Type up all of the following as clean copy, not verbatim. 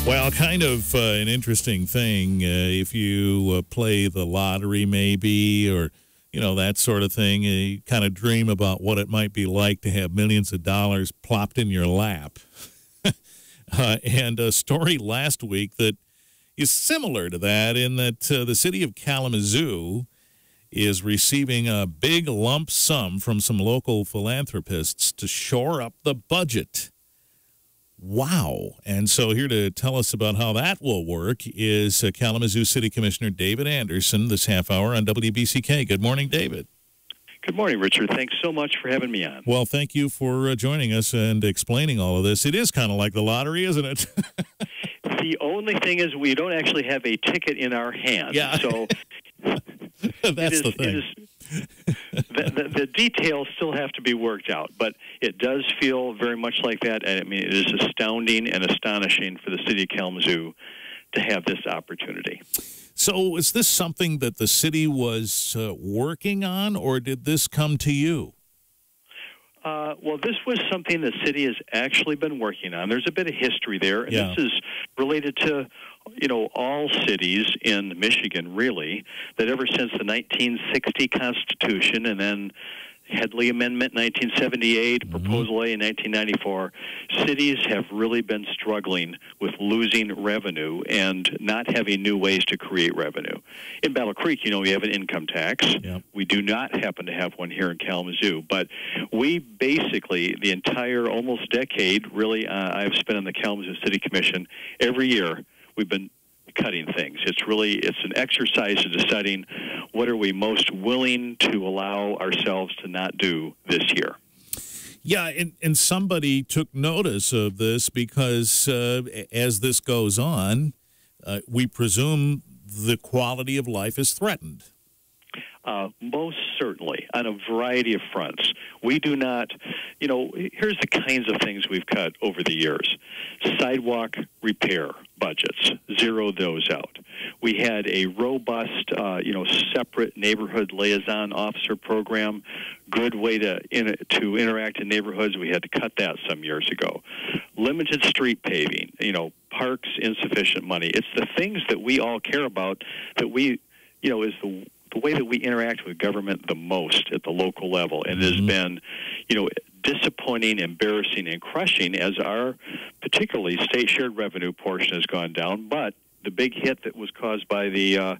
Well, kind of an interesting thing if you play the lottery maybe, or, you know, that sort of thing. You kind of dream about what it might be like to have millions of dollars plopped in your lap. And a story last week that is similar to that in that the City of Kalamazoo is receiving a big lump sum from some local philanthropists to shore up the budget. Wow. And so here to tell us about how that will work is Kalamazoo City Commissioner David Anderson this half hour on WBCK. Good morning, David. Good morning, Richard. Thanks so much for having me on. Well, thank you for joining us and explaining all of this. It is kind of like the lottery, isn't it? The only thing is we don't actually have a ticket in our hand. Yeah. So that's the thing. The details still have to be worked out, but it does feel very much like that. And I mean, it is astounding and astonishing for the City of Kalamazoo to have this opportunity. So is this something that the city was working on, or did this come to you? Well, this was something the city has actually been working on. There's a bit of history there, and this is related to, you know, all cities in Michigan, really, that ever since the 1960 Constitution and then Headley Amendment 1978, Proposal A in 1994, cities have really been struggling with losing revenue and not having new ways to create revenue. In Battle Creek, you know, we have an income tax. Yep. We do not happen to have one here in Kalamazoo, but we basically, the entire almost decade, really, I've spent on the Kalamazoo City Commission, every year we've been cutting things. It's an exercise in deciding what are we most willing to allow ourselves to not do this year. Yeah, and somebody took notice of this because as this goes on, we presume the quality of life is threatened. Most certainly, on a variety of fronts. We do not, you know, here's the kinds of things we've cut over the years. Sidewalk repair budgets, zero those out. We had a robust, separate neighborhood liaison officer program, good way to interact in neighborhoods. We had to cut that some years ago. Limited street paving, you know, parks, insufficient money. It's the things that we all care about that we, you know, is the way that we interact with government the most at the local level. And it has been, you know, disappointing, embarrassing, and crushing as our particularly state shared revenue portion has gone down. But the big hit that was caused by the,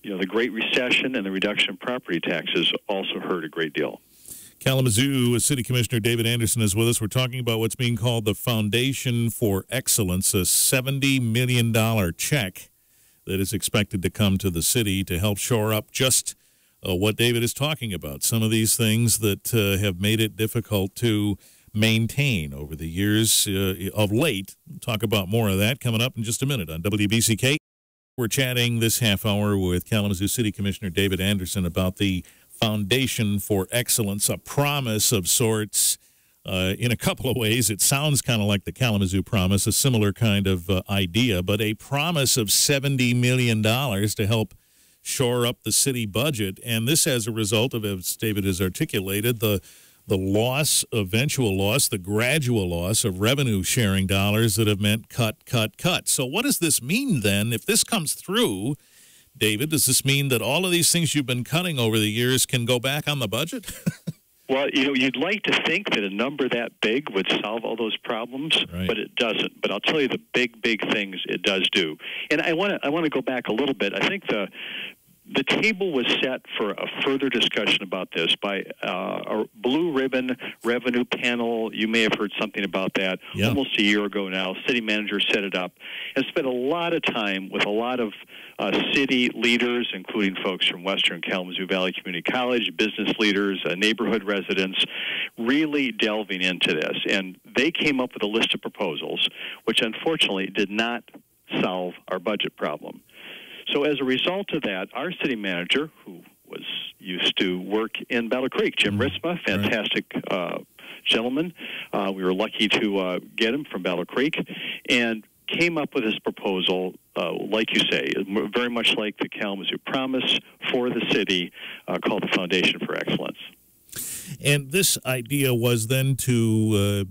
the Great Recession and the reduction in property taxes also hurt a great deal. Kalamazoo City Commissioner David Anderson is with us. We're talking about what's being called the Foundation for Excellence, a $70 million check that is expected to come to the city to help shore up just what David is talking about. Some of these things that have made it difficult to maintain over the years of late. We'll talk about more of that coming up in just a minute on WBCK. We're chatting this half hour with Kalamazoo City Commissioner David Anderson about the Foundation for Excellence, a promise of sorts. In a couple of ways, it sounds kind of like the Kalamazoo Promise, a similar kind of idea, but a promise of $70 million to help shore up the city budget. And this as a result of, as David has articulated, the loss, eventual loss, the gradual loss of revenue-sharing dollars that have meant cut. So what does this mean then? If this comes through, David, does this mean that all of these things you've been cutting over the years can go back on the budget? Well, you know, you'd like to think that a number that big would solve all those problems, right, but it doesn't. But I'll tell you the big things it does do. And I want to go back a little bit. I think the table was set for a further discussion about this by a Blue Ribbon Revenue Panel. You may have heard something about that almost a year ago now. City manager set it up and spent a lot of time with a lot of city leaders, including folks from Western Kalamazoo Valley Community College, business leaders, neighborhood residents, really delving into this. And they came up with a list of proposals, which unfortunately did not solve our budget problem. So as a result of that, our city manager, who was used to work in Battle Creek, Jim Ritzma, fantastic gentleman. We were lucky to get him from Battle Creek, and came up with this proposal, like you say, very much like the Kalamazoo Promise for the city, called the Foundation for Excellence. And this idea was then to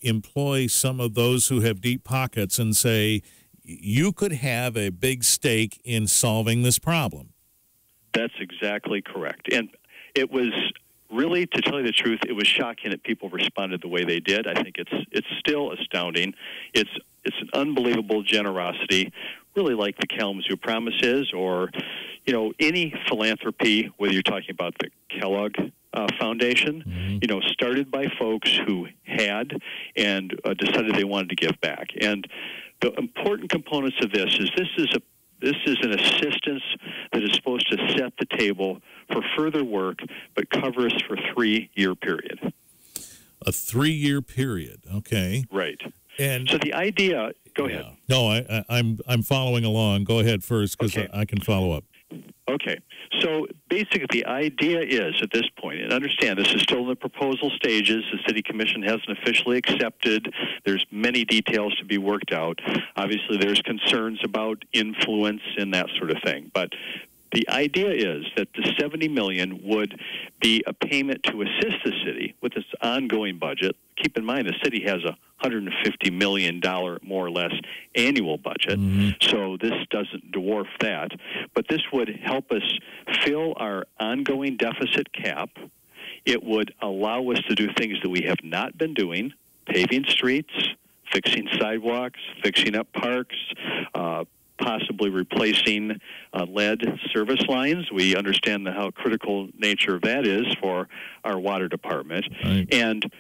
employ some of those who have deep pockets and say, you could have a big stake in solving this problem. That's exactly correct. And it was really, to tell you the truth, it was shocking that people responded the way they did. I think it's still astounding. It's an unbelievable generosity, really like the Kalamazoo Promise is, or any philanthropy, whether you're talking about the Kellogg Foundation, started by folks who had and decided they wanted to give back. And the important components of this is an assistance that is supposed to set the table for further work, but cover us for a 3-year period. A 3-year period, okay. Right. And so the idea, go ahead. No, I'm following along. Go ahead first, because okay. I can follow up. Okay. So basically the idea is at this point, and understand this is still in the proposal stages. The City Commission hasn't officially accepted. There's many details to be worked out. Obviously, there's concerns about influence and that sort of thing. But the idea is that the $70 million would be a payment to assist the city with its ongoing budget. Keep in mind, the city has a $150 million, more or less, annual budget, so this doesn't dwarf that. But this would help us fill our ongoing deficit cap. It would allow us to do things that we have not been doing, paving streets, fixing sidewalks, fixing up parks, possibly replacing lead service lines. We understand how critical nature of that is for our water department. Right. And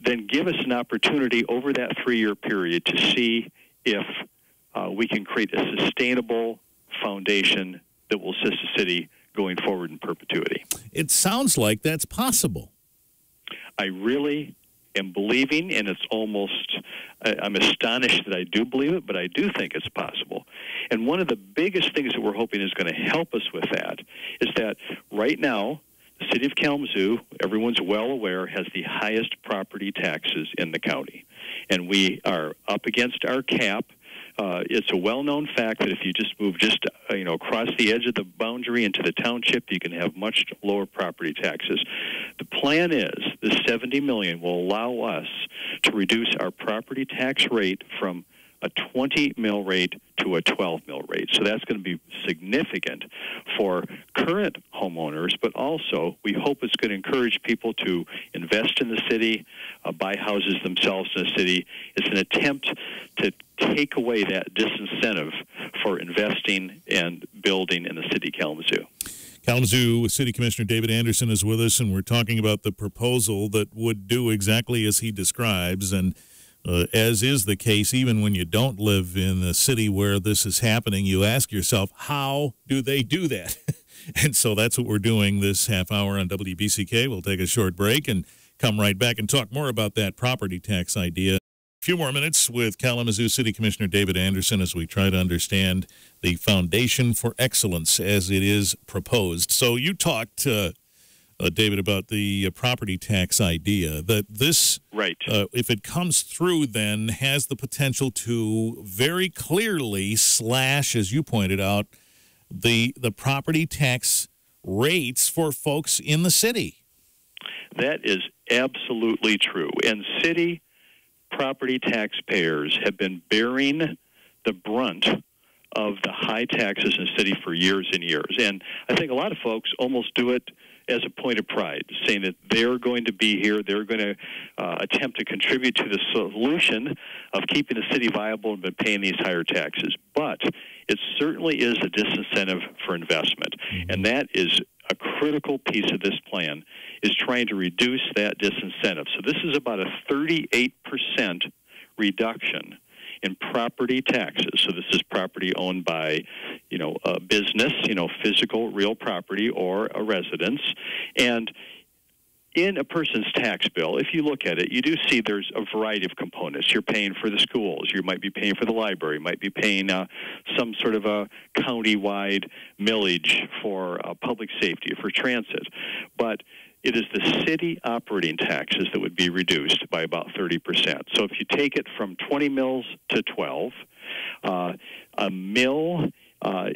then give us an opportunity over that 3-year period to see if we can create a sustainable foundation that will assist the city going forward in perpetuity. It sounds like that's possible. I really am believing, and it's almost, I'm astonished that I do believe it, but I do think it's possible. And one of the biggest things that we're hoping is going to help us with that is that right now, the City of Kalamazoo, everyone's well aware, has the highest property taxes in the county. And we are up against our cap. It's a well-known fact that if you just move across the edge of the boundary into the township, you can have much lower property taxes. The plan is the $70 million will allow us to reduce our property tax rate from a 20 mil rate to a 12 mil rate. So that's going to be significant for current homeowners, but also we hope it's going to encourage people to invest in the city, buy houses themselves in the city. It's an attempt to take away that disincentive for investing and building in the city of Kalamazoo. Kalamazoo City Commissioner David Anderson is with us, and we're talking about the proposal that would do exactly as he describes. And as is the case, even when you don't live in the city where this is happening, you ask yourself, how do they do that? And so that's what we're doing this half hour on WBCK. We'll take a short break and come right back and talk more about that property tax idea. A few more minutes with Kalamazoo City Commissioner David Anderson as we try to understand the Foundation for Excellence as it is proposed. So you talked, David, about the property tax idea, that this, right, if it comes through, then has the potential to very clearly slash, as you pointed out, the property tax rates for folks in the city. That is absolutely true. And city property taxpayers have been bearing the brunt of the high taxes in the city for years and years. And I think a lot of folks almost do it as a point of pride, saying that they're going to be here, they're going to attempt to contribute to the solution of keeping the city viable and been paying these higher taxes. But it certainly is a disincentive for investment, and that is a critical piece of this plan, is trying to reduce that disincentive. So this is about a 38% reduction in property taxes. So this is property owned by, a business, physical, real property, or a residence. And in a person's tax bill, if you look at it, you do see there's a variety of components. You're paying for the schools. You might be paying for the library. You might be paying some sort of a county-wide millage for public safety, for transit. But it is the city operating taxes that would be reduced by about 30%. So if you take it from 20 mils to 12, a mill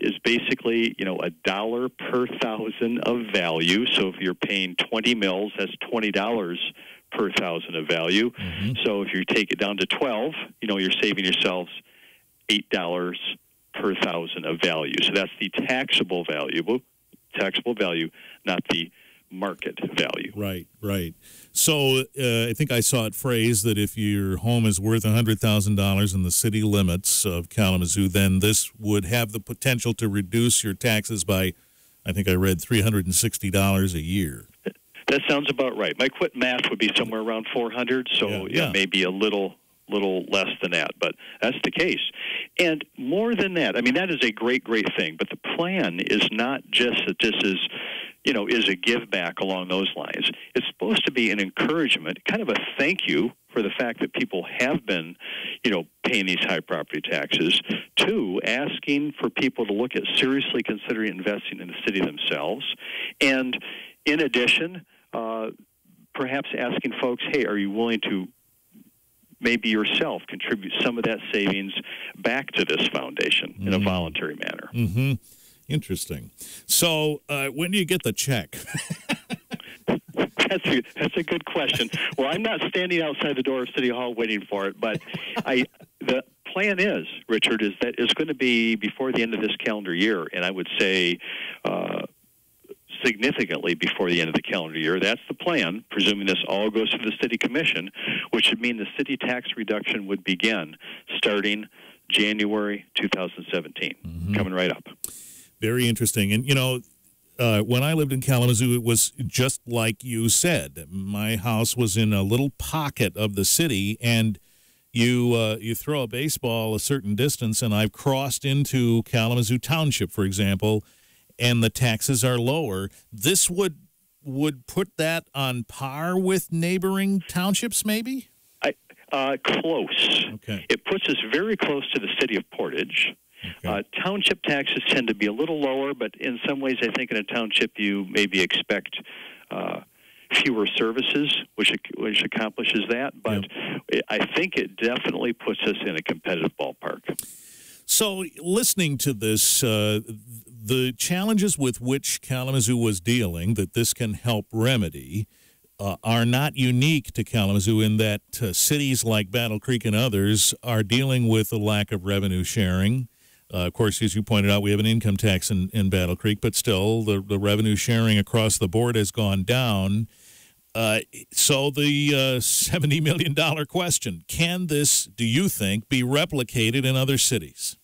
is basically, $1 per thousand of value. So if you're paying 20 mils, that's $20 per thousand of value. So if you take it down to 12, you're saving yourselves $8 per thousand of value. So that's the taxable value, not the market value. Right, right. So I think I saw it phrased that if your home is worth $100,000 in the city limits of Kalamazoo, then this would have the potential to reduce your taxes by, I think I read, $360 a year. That sounds about right. My quick math would be somewhere around 400, so maybe a little less than that, but that's the case. And more than that, I mean, that is a great thing, but the plan is not just that this is a give back along those lines. It's supposed to be an encouragement, kind of a thank you for the fact that people have been, paying these high property taxes, to asking for people to look at seriously considering investing in the city themselves. And in addition, perhaps asking folks, hey, are you willing to maybe yourself contribute some of that savings back to this foundation in a voluntary manner? Mm-hmm. Interesting. So when do you get the check? That's a good question. Well, I'm not standing outside the door of City Hall waiting for it, but the plan is, Richard, is that it's going to be before the end of this calendar year, and I would say significantly before the end of the calendar year. That's the plan, presuming this all goes to the City Commission, which would mean the city tax reduction would begin starting January 2017, coming right up. Very interesting. And, when I lived in Kalamazoo, it was just like you said. My house was in a little pocket of the city, and you throw a baseball a certain distance, and I've crossed into Kalamazoo Township, for example, and the taxes are lower. This would put that on par with neighboring townships, maybe? Close. Okay. It puts us very close to the city of Portage. Okay. Township taxes tend to be a little lower, but in some ways I think in a township you maybe expect fewer services, which accomplishes that. But I think it definitely puts us in a competitive ballpark. So listening to this, the challenges with which Kalamazoo was dealing that this can help remedy are not unique to Kalamazoo in that cities like Battle Creek and others are dealing with a lack of revenue sharing. Of course, as you pointed out, we have an income tax in Battle Creek, but still the revenue sharing across the board has gone down. So the $70 million question, can this, do you think, be replicated in other cities?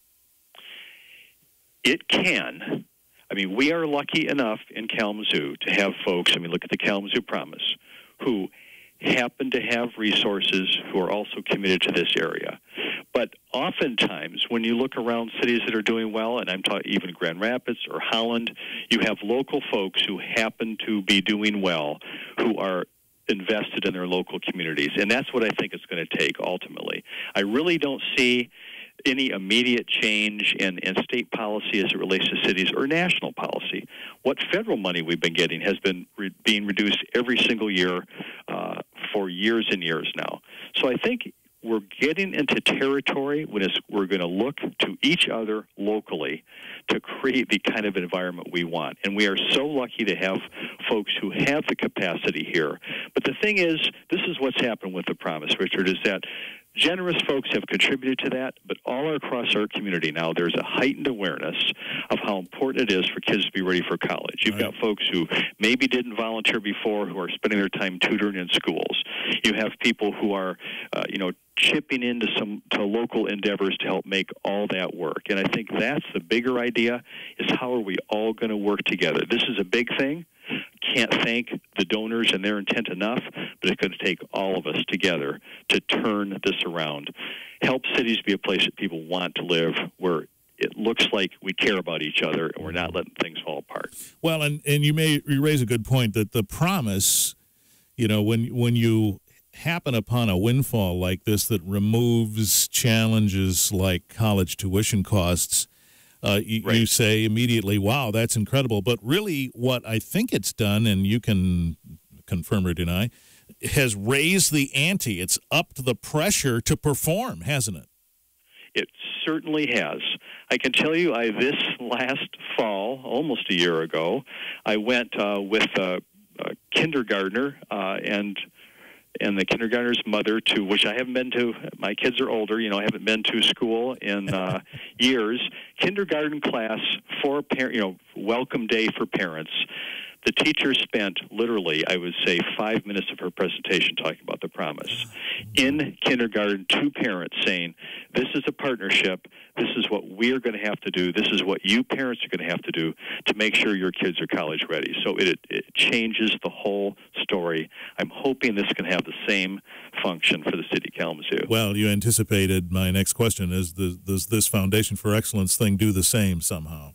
It can. I mean, we are lucky enough in Kalamazoo to have folks, look at the Kalamazoo Promise, who happen to have resources who are also committed to this area. But oftentimes, when you look around cities that are doing well, and I'm talking even Grand Rapids or Holland, you have local folks who happen to be doing well, who are invested in their local communities. And that's what I think it's going to take ultimately. I really don't see any immediate change in state policy as it relates to cities or national policy. What federal money we've been getting has been being reduced every single year for years and years now. So I think we're getting into territory when we're going to look to each other locally to create the kind of environment we want. And we are so lucky to have folks who have the capacity here. But the thing is, this is what's happened with the Promise, Richard, is that generous folks have contributed to that, but all across our community now there's a heightened awareness of how important it is for kids to be ready for college. You've got folks who maybe didn't volunteer before who are spending their time tutoring in schools. You have people who are, chipping into to local endeavors to help make all that work. And I think that's the bigger idea, is how are we all going to work together? This is a big thing. Can't thank the donors and their intent enough, but it's going to take all of us together to turn this around. Help cities be a place that people want to live, where it looks like we care about each other and we're not letting things fall apart. Well, and you raise a good point that the Promise, when you happen upon a windfall like this that removes challenges like college tuition costs, you say immediately, wow, that's incredible. But really what I think it's done, and you can confirm or deny, has raised the ante. It's upped the pressure to perform, hasn't it? It certainly has. I can tell you, this last fall, almost a year ago, I went with a kindergartner and and the kindergartner's mother to, which I haven't been to. My kids are older, I haven't been to school in years. Kindergarten class for welcome day for parents. The teacher spent literally, I would say, 5 minutes of her presentation talking about the promise. In kindergarten, to parents saying, this is a partnership, this is what we're going to have to do, this is what you parents are going to have to do to make sure your kids are college ready. So it changes the whole story. I'm hoping this can have the same function for the City of Kalamazoo. Well, you anticipated my next question. Does this Foundation for Excellence thing do the same somehow?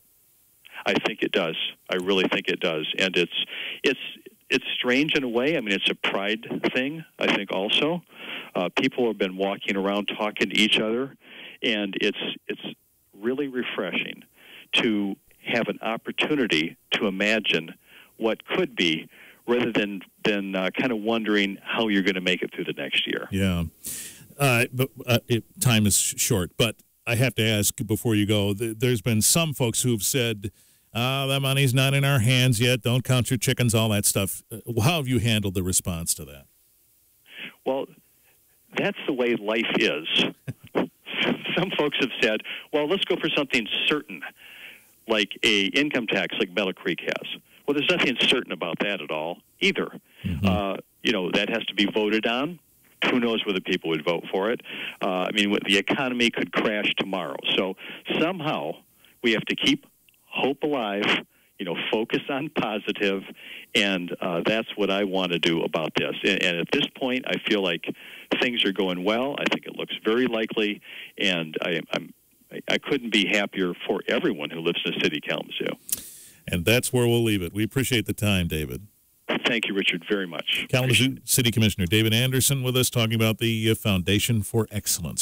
I think it does. I really think it does, and it's strange in a way. I mean, it's a pride thing. I think also people have been walking around talking to each other, and it's really refreshing to have an opportunity to imagine what could be, rather than kind of wondering how you're going to make it through the next year. Yeah, time is short, but I have to ask before you go. There's been some folks who've said, that money's not in our hands yet. Don't count your chickens, all that stuff. How have you handled the response to that? Well, that's the way life is. Some folks have said, well, let's go for something certain, like a income tax like Battle Creek has. Well, there's nothing certain about that at all either. Mm-hmm. That has to be voted on. Who knows whether people would vote for it? I mean, the economy could crash tomorrow. So somehow we have to keep hope alive, focus on positive, and that's what I want to do about this. And at this point, I feel like things are going well. I think it looks very likely, and I couldn't be happier for everyone who lives in the City of Kalamazoo. And that's where we'll leave it. We appreciate the time, David. Thank you, Richard, very much. Kalamazoo City Commissioner David Anderson with us talking about the Foundation for Excellence.